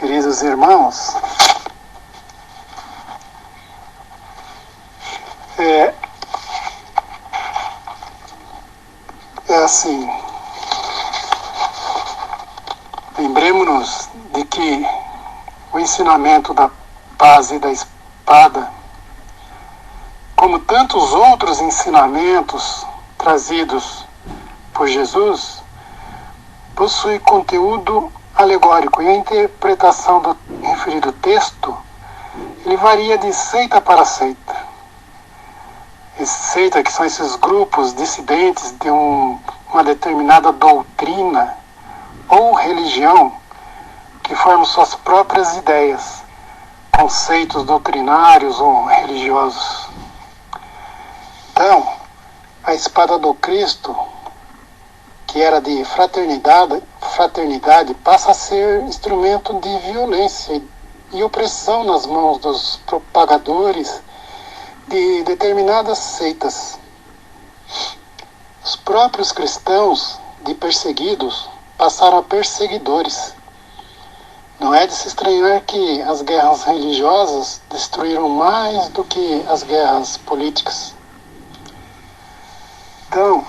Queridos irmãos, é assim, lembremos-nos de que o ensinamento da paz e da espada, como tantos outros ensinamentos trazidos por Jesus, possui conteúdo alegórico, e a interpretação do referido texto ele varia de seita para seita. Seita, que são esses grupos dissidentes de uma determinada doutrina ou religião que formam suas próprias ideias, conceitos doutrinários ou religiosos. Então, a espada do Cristo, que era de fraternidade, passa a ser instrumento de violência e opressão nas mãos dos propagadores de determinadas seitas. Os próprios cristãos, de perseguidos, passaram a perseguidores. Não é de se estranhar que as guerras religiosas destruíram mais do que as guerras políticas. Então,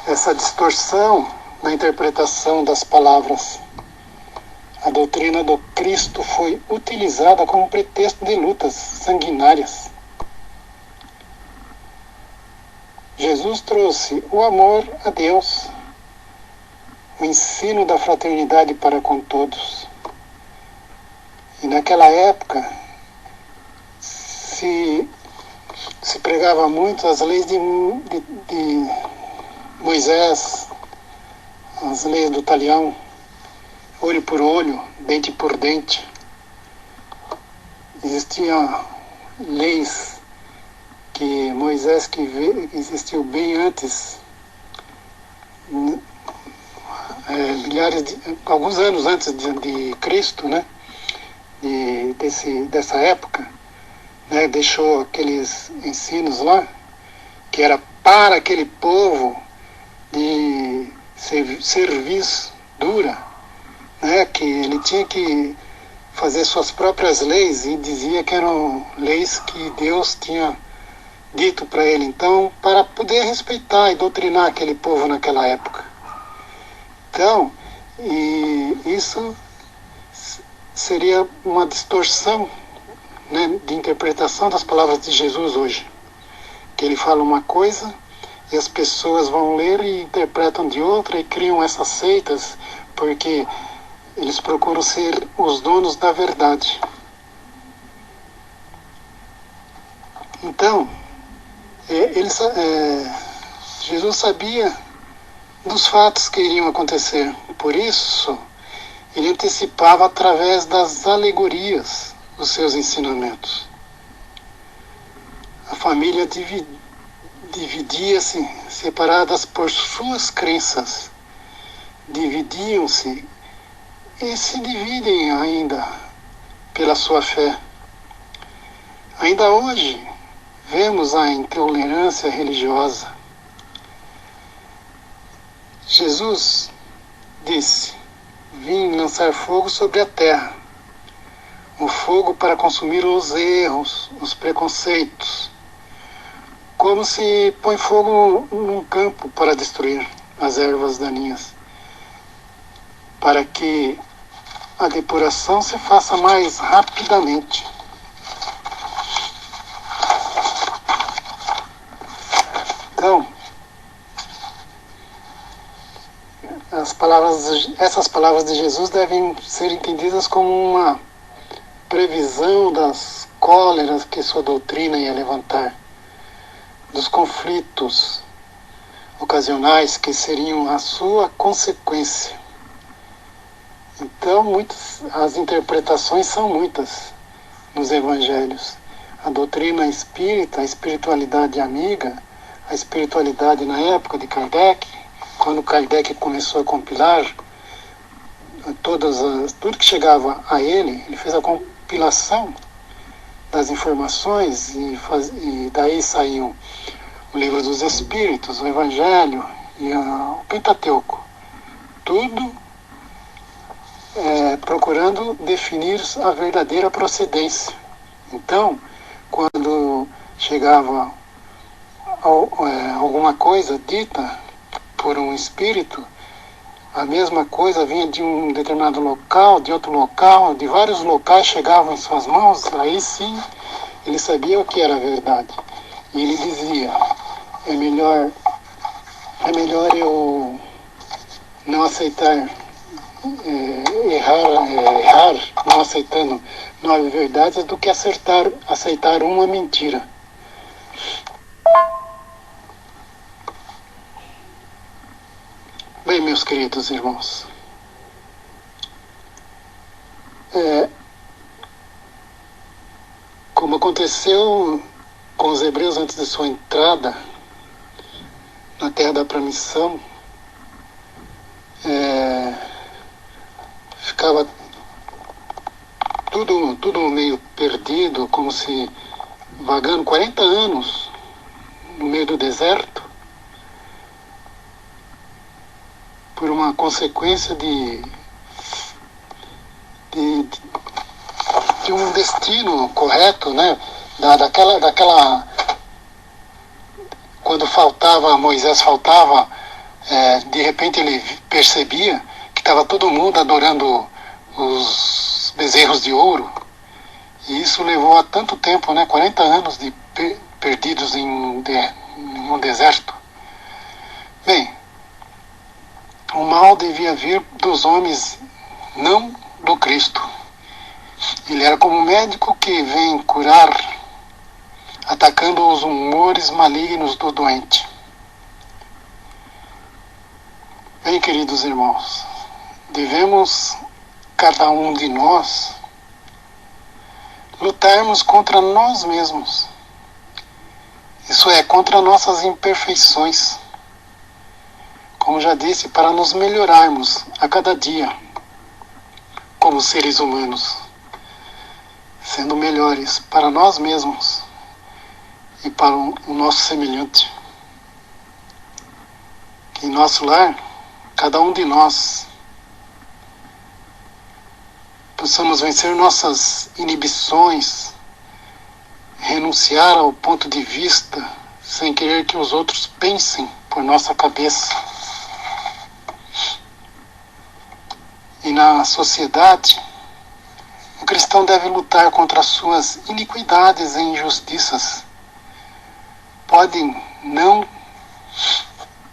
essa distorção na interpretação das palavras, a doutrina do Cristo foi utilizada como pretexto de lutas sanguinárias. Jesus trouxe o amor a Deus, o ensino da fraternidade para com todos. E naquela época se pregava muito as leis de Moisés, as leis do talião, olho por olho, dente por dente. Existiam leis que Moisés que existiu bem antes, alguns anos antes de Cristo, né? Dessa época, né? Deixou aqueles ensinos lá, que era para aquele povo de serviço dura, né? Que ele tinha que fazer suas próprias leis, e dizia que eram leis que Deus tinha dito para ele, então, para poder respeitar e doutrinar aquele povo naquela época. Então, e isso seria uma distorção, né, de interpretação das palavras de Jesus hoje, que ele fala uma coisa e as pessoas vão ler e interpretam de outra e criam essas seitas porque eles procuram ser os donos da verdade. Então, Jesus sabia dos fatos que iriam acontecer. Por isso, ele antecipava através das alegorias os seus ensinamentos. A família dividia-se, separadas por suas crenças. Dividiam-se e se dividem ainda pela sua fé. Ainda hoje, vemos a intolerância religiosa. Jesus disse: vim lançar fogo sobre a terra, um fogo para consumir os erros, os preconceitos, como se põe fogo num campo para destruir as ervas daninhas, para que a depuração se faça mais rapidamente. Então, essas palavras de Jesus devem ser entendidas como uma previsão das cóleras que sua doutrina ia levantar, dos conflitos ocasionais que seriam a sua consequência. Então, as interpretações são muitas nos evangelhos. A doutrina espírita, a espiritualidade amiga, a espiritualidade na época de Kardec, quando Kardec começou a compilar tudo que chegava a ele, ele fez a compilação das informações e daí saíam o Livro dos Espíritos, o Evangelho e o Pentateuco. Tudo procurando definir a verdadeira procedência. Então, quando chegava alguma coisa dita por um espírito, a mesma coisa vinha de um determinado local, de outro local, de vários locais chegavam em suas mãos, aí sim ele sabia o que era a verdade. E ele dizia, é melhor eu não aceitar, errar, não aceitando 9 verdades, do que aceitar uma mentira. Bem, meus queridos irmãos, como aconteceu com os hebreus antes de sua entrada na terra da promissão, ficava tudo meio perdido, como se vagando 40 anos no meio do deserto, por uma consequência de um destino correto, né? Daquela quando Moisés faltava, de repente ele percebia que estava todo mundo adorando os bezerros de ouro, e isso levou a tanto tempo, né? 40 anos perdidos em um deserto. Bem, o mal devia vir dos homens, não do Cristo. Ele era como um médico que vem curar, atacando os humores malignos do doente. Bem, queridos irmãos, devemos, cada um de nós, lutarmos contra nós mesmos. Isso é, contra nossas imperfeições. Como já disse, para nos melhorarmos a cada dia como seres humanos, sendo melhores para nós mesmos e para o nosso semelhante. Que em nosso lar, cada um de nós, possamos vencer nossas inibições, renunciar ao ponto de vista, sem querer que os outros pensem por nossa cabeça. E na sociedade, o cristão deve lutar contra as suas iniquidades e injustiças.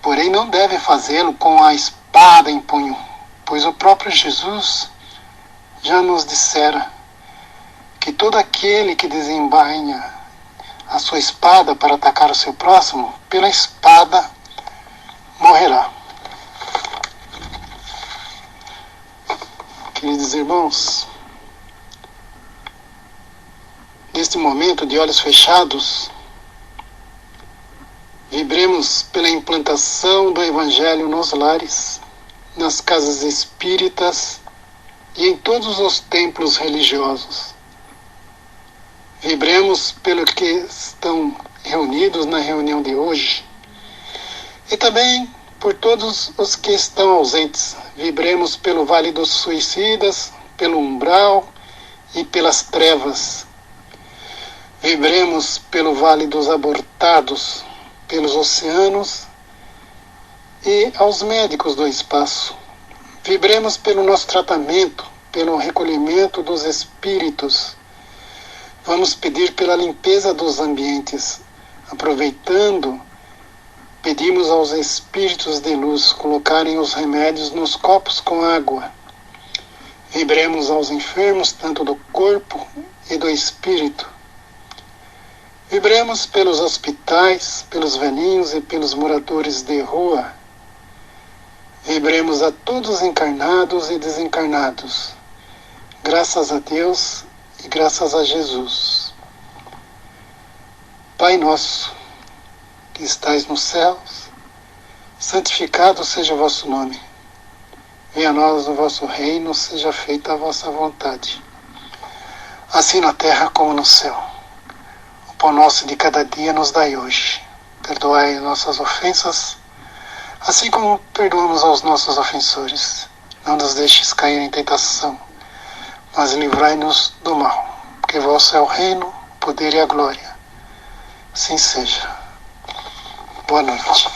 Porém não deve fazê-lo com a espada em punho, pois o próprio Jesus já nos dissera que todo aquele que desembainha a sua espada para atacar o seu próximo, pela espada morrerá. Queridos irmãos, neste momento de olhos fechados, vibremos pela implantação do Evangelho nos lares, nas casas espíritas e em todos os templos religiosos. Vibremos pelo que estão reunidos na reunião de hoje e também por todos os que estão ausentes. Vibremos pelo Vale dos Suicidas, pelo umbral e pelas trevas. Vibremos pelo Vale dos Abortados, pelos oceanos e aos médicos do espaço. Vibremos pelo nosso tratamento, pelo recolhimento dos espíritos. Vamos pedir pela limpeza dos ambientes. Aproveitando, pedimos aos espíritos de luz colocarem os remédios nos copos com água. Vibremos aos enfermos, tanto do corpo e do espírito. Vibremos pelos hospitais, pelos velhinhos e pelos moradores de rua. Vibremos a todos encarnados e desencarnados. Graças a Deus e graças a Jesus. Pai nosso, que estais nos céus, santificado seja o vosso nome. Venha a nós o vosso reino, seja feita a vossa vontade, assim na terra como no céu. O pão nosso de cada dia nos dai hoje. Perdoai nossas ofensas, assim como perdoamos aos nossos ofensores. Não nos deixes cair em tentação, mas livrai-nos do mal. Porque vosso é o reino, o poder e a glória. Assim seja. Boa noite.